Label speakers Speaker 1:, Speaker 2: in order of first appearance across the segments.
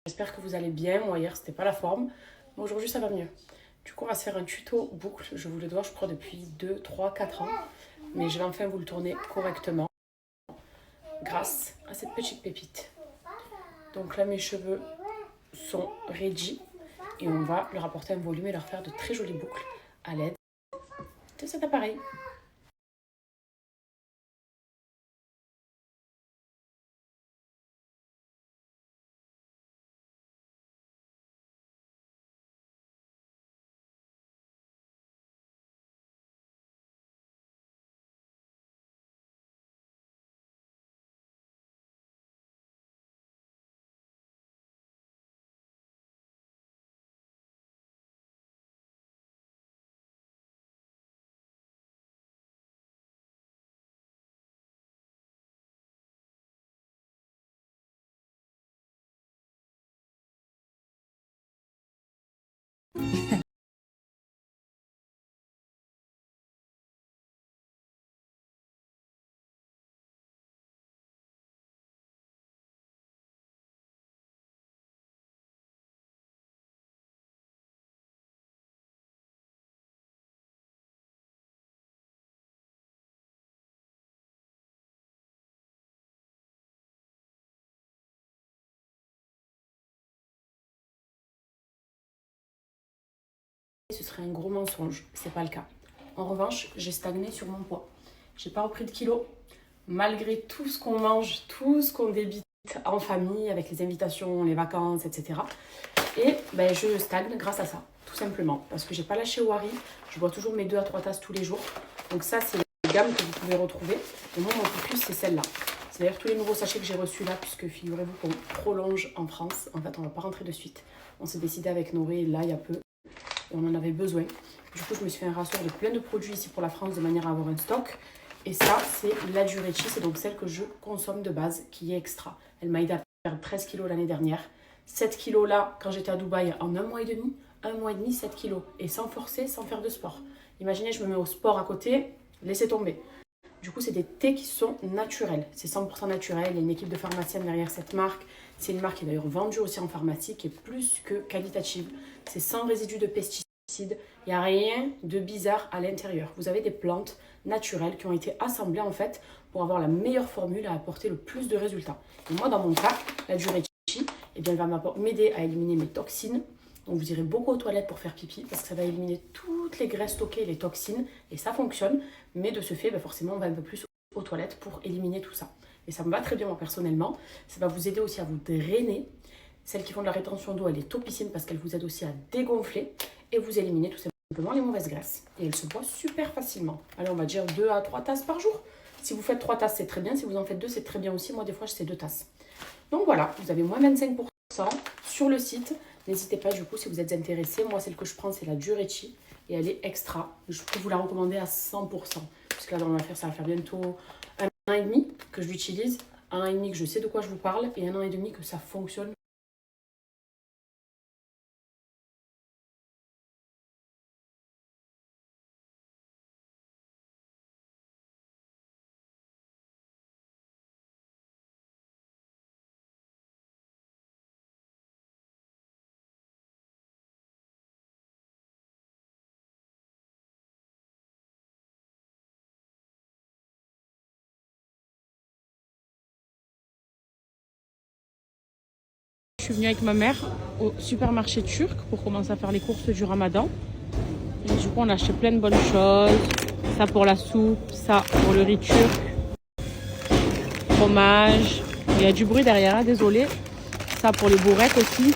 Speaker 1: J'espère que vous allez bien. Moi hier c'était pas la forme, mais aujourd'hui ça va mieux. Du coup on va se faire un tuto boucle. Je vous le dois je crois depuis 2, 3, 4 ans. Mais je vais enfin vous le tourner correctement grâce à cette petite pépite. Donc là mes cheveux sont ready et on va leur apporter un volume et leur faire de très jolies boucles à l'aide de cet appareil. Ce serait un gros mensonge, c'est pas le cas. En revanche, j'ai stagné sur mon poids. J'ai pas repris de kilos, malgré tout ce qu'on mange, tout ce qu'on débite en famille, avec les invitations, les vacances, etc. Et ben, je stagne grâce à ça, tout simplement. Parce que j'ai pas lâché au Harry, je bois toujours mes 2 à 3 tasses tous les jours. Donc ça, c'est les gammes que vous pouvez retrouver. Et moi, mon focus, c'est celle-là. C'est d'ailleurs tous les nouveaux sachets que j'ai reçus là, puisque figurez-vous qu'on prolonge en France. En fait, on va pas rentrer de suite. On s'est décidé avec Noré, là, il y a peu. Et on en avait besoin. Du coup, je me suis fait un rassort de plein de produits ici pour la France, de manière à avoir un stock. Et ça, c'est la Duretti, c'est donc celle que je consomme de base, qui est extra. Elle m'a aidé à perdre 13 kilos l'année dernière. 7 kilos là, quand j'étais à Dubaï, en un mois et demi. 7 kilos. Et sans forcer, sans faire de sport. Imaginez, je me mets au sport à côté, laissez tomber. Du coup, c'est des thés qui sont naturels. C'est 100% naturel. Il y a une équipe de pharmaciennes derrière cette marque. C'est une marque qui est d'ailleurs vendue aussi en pharmacie, qui est plus que qualitative. C'est sans résidus de pesticides. Il n'y a rien de bizarre à l'intérieur. Vous avez des plantes naturelles qui ont été assemblées en fait pour avoir la meilleure formule à apporter le plus de résultats. Et moi, dans mon cas, la Duretti, eh bien, elle va m'aider à éliminer mes toxines. Donc vous irez beaucoup aux toilettes pour faire pipi parce que ça va éliminer toutes les graisses stockées, les toxines, et ça fonctionne. Mais de ce fait, forcément, on va un peu plus aux toilettes pour éliminer tout ça. Et ça me va très bien moi personnellement. Ça va vous aider aussi à vous drainer. Celles qui font de la rétention d'eau, elle est topissime parce qu'elle vous aide aussi à dégonfler et vous éliminer tout simplement les mauvaises graisses. Et elle se boit super facilement. Allez, on va dire 2 à 3 tasses par jour. Si vous faites 3 tasses, c'est très bien. Si vous en faites 2, c'est très bien aussi. Moi, des fois, je fais 2 tasses. Donc voilà, vous avez moins 25% sur le site. N'hésitez pas du coup si vous êtes intéressé. Moi, celle que je prends, c'est la Duretti et elle est extra. Je peux vous la recommander à 100%. Parce que là, ça va faire bientôt 1 an et demi que je l'utilise. 1 an et demi que je sais de quoi je vous parle et 1 an et demi que ça fonctionne. Je suis venue avec ma mère au supermarché turc pour commencer à faire les courses du ramadan. Et du coup, on a acheté plein de bonnes choses. Ça pour la soupe, ça pour le riz turc, fromage. Il y a du bruit derrière, hein, désolé. Ça pour les bourrettes aussi.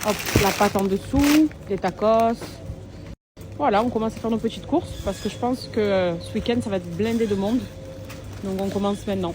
Speaker 1: Hop, la pâte en dessous, les tacos. Voilà, on commence à faire nos petites courses parce que je pense que ce week-end, ça va être blindé de monde. Donc on commence maintenant.